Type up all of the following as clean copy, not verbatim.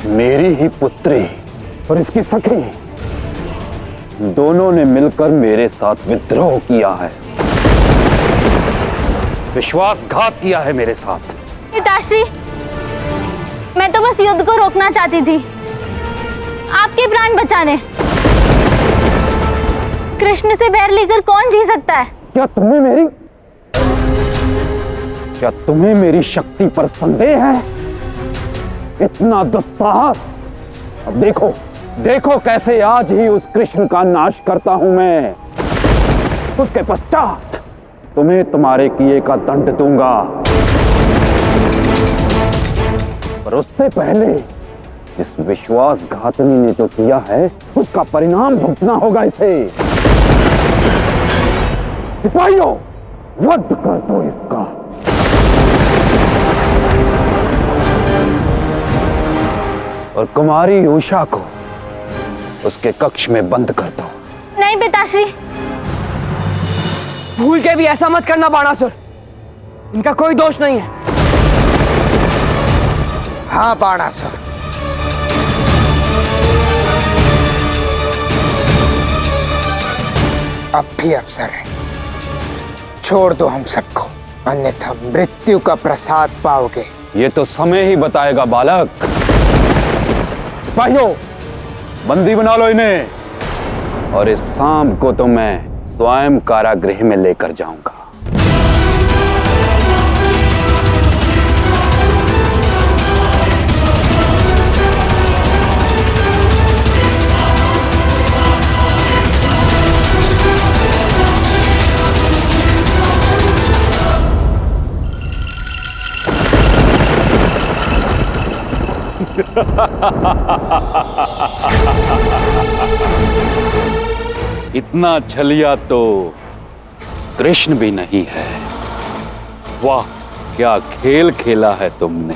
मेरी ही पुत्री और इसकी सखी दोनों ने मिलकर मेरे साथ विद्रोह किया है, विश्वासघात किया है मेरे साथ। पिताश्री, मैं तो बस युद्ध को रोकना चाहती थी, आपके प्राण बचाने। कृष्ण से बैर लेकर कौन जी सकता है? क्या तुम्हें मेरी शक्ति पर संदेह है? इतना दुस्साहस? अब देखो देखो कैसे आज ही उस कृष्ण का नाश करता हूं मैं। उसके पश्चात तुम्हें तुम्हारे किए का दंड दूंगा, पर उससे पहले इस विश्वासघातनी ने जो किया है उसका परिणाम भुगतना होगा इसे। सिपाहियों, वध कर दो इसका। और कुमारी उषा को उसके कक्ष में बंद कर दो। नहीं पिताश्री। भूल के भी ऐसा मत करना बाणासुर, इनका कोई दोष नहीं है। हाँ बाणासुर, अब भी अवसर है, छोड़ दो हम सबको, अन्यथा मृत्यु का प्रसाद पाओगे। ये तो समय ही बताएगा बालक। सिपाहियों, बंदी बना लो इन्हें, और इस शाम को तो मैं स्वयं कारागृह में लेकर जाऊंगा। इतना छलिया तो कृष्ण भी नहीं है। वाह, क्या खेल खेला है तुमने।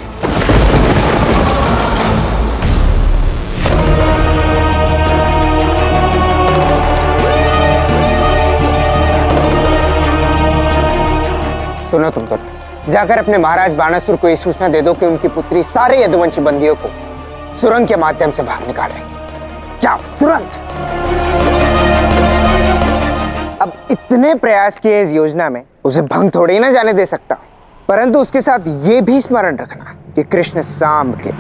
सुनो तुम दोनों, जाकर अपने महाराज बाणासुर को ये सूचना दे दो कि उनकी पुत्री सारे यदुवंशी बंदियों को सुरंग के माध्यम से बाहर निकाल रही है। जाओ तुरंत। अब इतने प्रयास किए इस योजना में, उसे भंग थोड़े ही ना जाने दे सकता, परंतु उसके साथ ये भी स्मरण रखना कि कृष्ण सांब के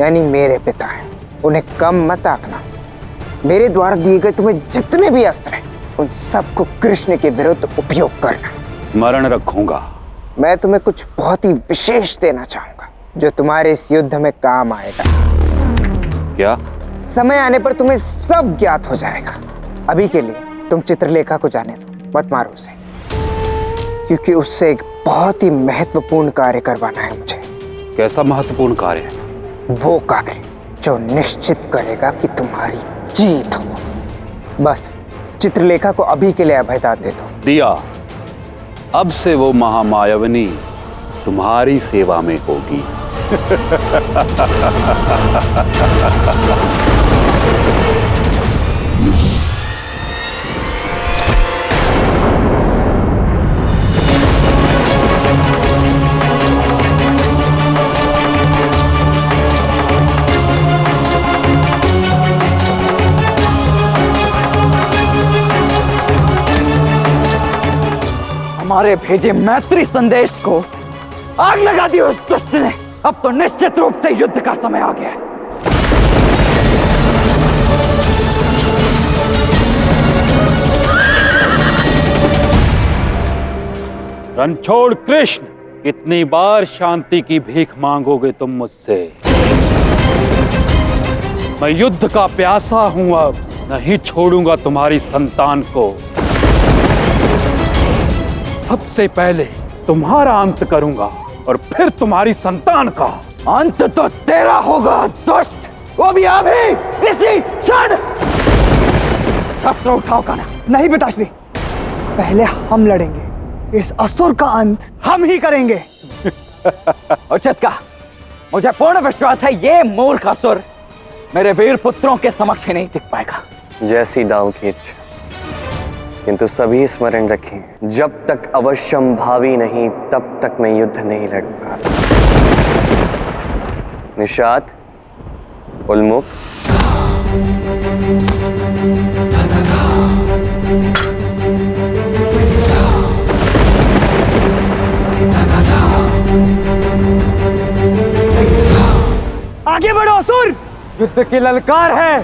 यानी मेरे पिता हैं, उन्हें कम मत आंकना। मेरे द्वारा दिए गए तुम्हें जितने भी अस्त्र हैं उन सबको कृष्ण के विरुद्ध उपयोग करना। स्मरण रखूंगा। मैं तुम्हें कुछ बहुत ही विशेष देना चाहूंगा जो तुम्हारे इस युद्ध में काम आएगा। क्या? समय आने पर तुम्हें सब ज्ञात हो जाएगा। अभी के लिए तुम चित्रलेखा को जाने दो, मत मारो उसे, क्योंकि उससे एक बहुत ही महत्वपूर्ण कार्य करवाना है मुझे। कैसा महत्वपूर्ण कार्य? वो कार्य जो निश्चित करेगा कि तुम्हारी जीत हो। बस चित्रलेखा को अभी के लिए अभयदान दे दो। दिया। अब से वो महामायाविनी तुम्हारी सेवा में होगी। हमारे भेजे मैत्री संदेश को आग लगा दी उस दुष्ट ने। अब तो निश्चित रूप से युद्ध का समय आ गया है। रणछोड़ कृष्ण, कितनी बार शांति की भीख मांगोगे तुम मुझसे? मैं युद्ध का प्यासा हूं, अब नहीं छोड़ूंगा तुम्हारी संतान को। सबसे पहले तुम्हारा अंत करूंगा और फिर तुम्हारी संतान का। अंत तो तेरा होगा दुष्ट, वो भी अभी इसी क्षण। शस्त्र उठाओ कान्हा। नहीं पिताश्री, पहले हम लड़ेंगे, इस असुर का अंत हम ही करेंगे। उचित कहा। मुझे पूर्ण विश्वास है ये मूर्ख असुर मेरे वीर पुत्रों के समक्ष ही नहीं टिक पाएगा। जैसी दाव की इच्छा, किंतु सभी स्मरण रखें, जब तक अवश्यम भावी नहीं तब तक मैं युद्ध नहीं लड़ूंगा। निषाद, उन्मुख। आगे बढ़ो असुर, युद्ध की ललकार है।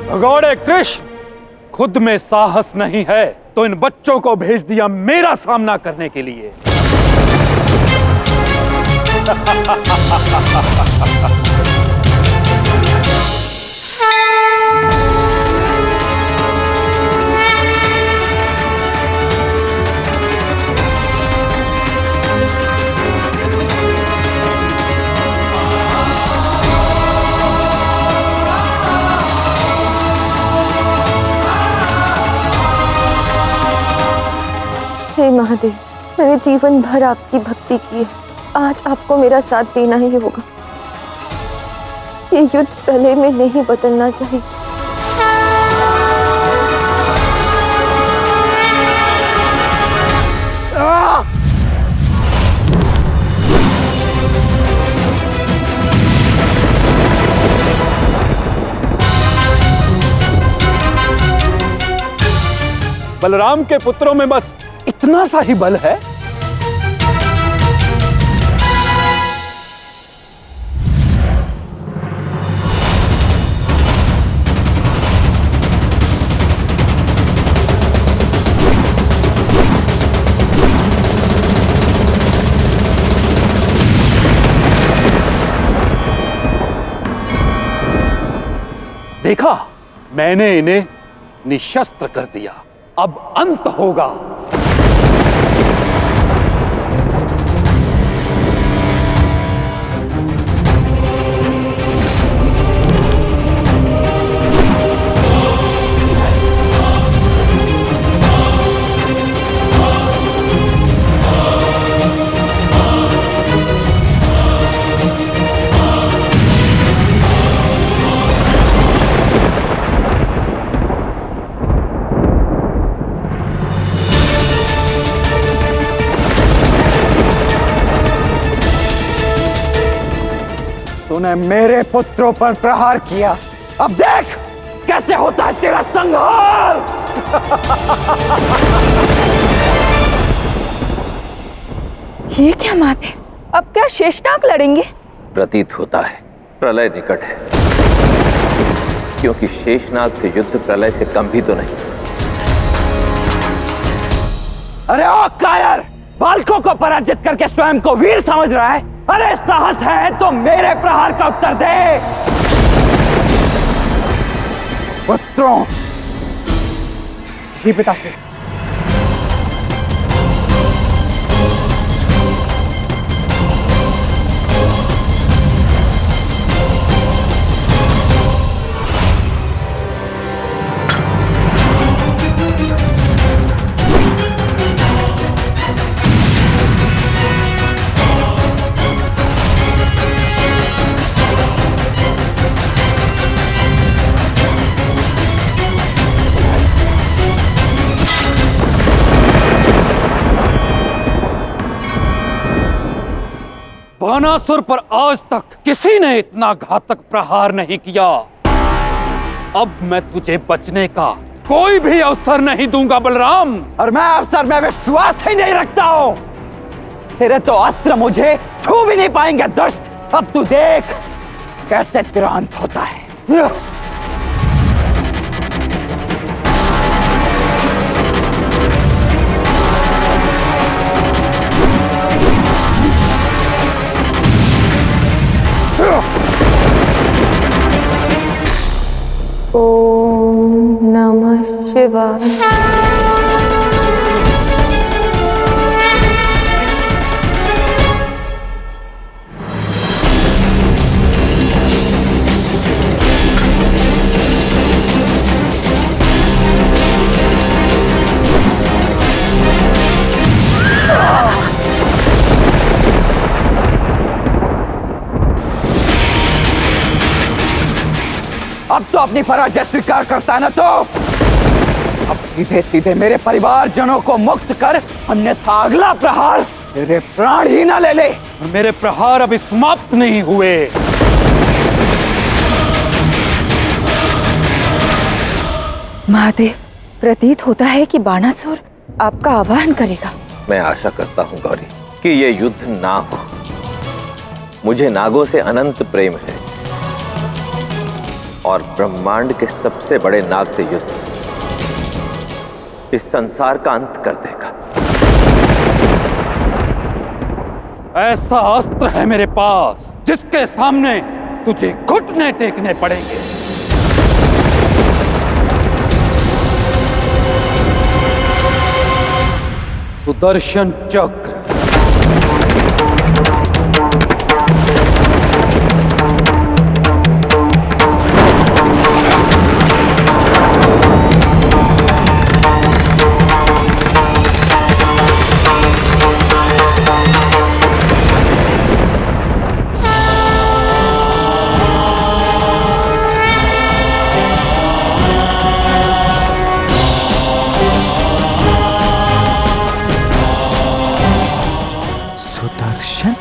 भगोड़े कृष्ण, खुद में साहस नहीं है तो इन बच्चों को भेज दिया मेरा सामना करने के लिए। हे महादेव, मैंने जीवन भर आपकी भक्ति की है, आज आपको मेरा साथ देना ही होगा। ये युद्ध प्रलय में नहीं बदलना चाहिए। बलराम के पुत्रों में बस इतना सा ही बल है। देखा, मैंने इन्हें निशस्त्र कर दिया, अब अंत होगा। तूने मेरे पुत्रों पर प्रहार किया, अब देख कैसे होता है तेरा संहार। ये क्या महादेव, अब क्या शेषनाग लड़ेंगे? प्रतीत होता है प्रलय निकट है, क्योंकि शेषनाग से युद्ध प्रलय से कम भी तो नहीं। अरे ओ कायर, बालकों को पराजित करके स्वयं को वीर समझ रहा है? अरे साहस है तो मेरे प्रहार का उत्तर दे। पुत्रों। जी पिताश्री। बानासुर पर आज तक किसी ने इतना घातक प्रहार नहीं किया। अब मैं तुझे बचने का कोई भी अवसर नहीं दूंगा बलराम। और मैं अवसर में विश्वास ही नहीं रखता हूं। तेरे तो अस्त्र मुझे छू भी नहीं पाएंगे दुष्ट। अब तू देख कैसे तेरा अंत होता है। ओम नमः शिवाय। अब तो अपनी पराजय स्वीकार करता ना तो अब सीधे सीधे मेरे परिवारजनों को मुक्त कर, अन्यथा अगला प्रहार तेरे प्राण ही ना ले ले। और मेरे प्रहार अभी समाप्त नहीं हुए। महादेव, प्रतीत होता है कि बाणासुर आपका आह्वान करेगा। मैं आशा करता हूँ गौरी कि ये युद्ध ना हो। मुझे नागों से अनंत प्रेम है और ब्रह्मांड के सबसे बड़े नाग से युद्ध इस संसार का अंत कर देगा। ऐसा अस्त्र है मेरे पास जिसके सामने तुझे घुटने टेकने पड़ेंगे। सुदर्शन चक्र। सुदर्शन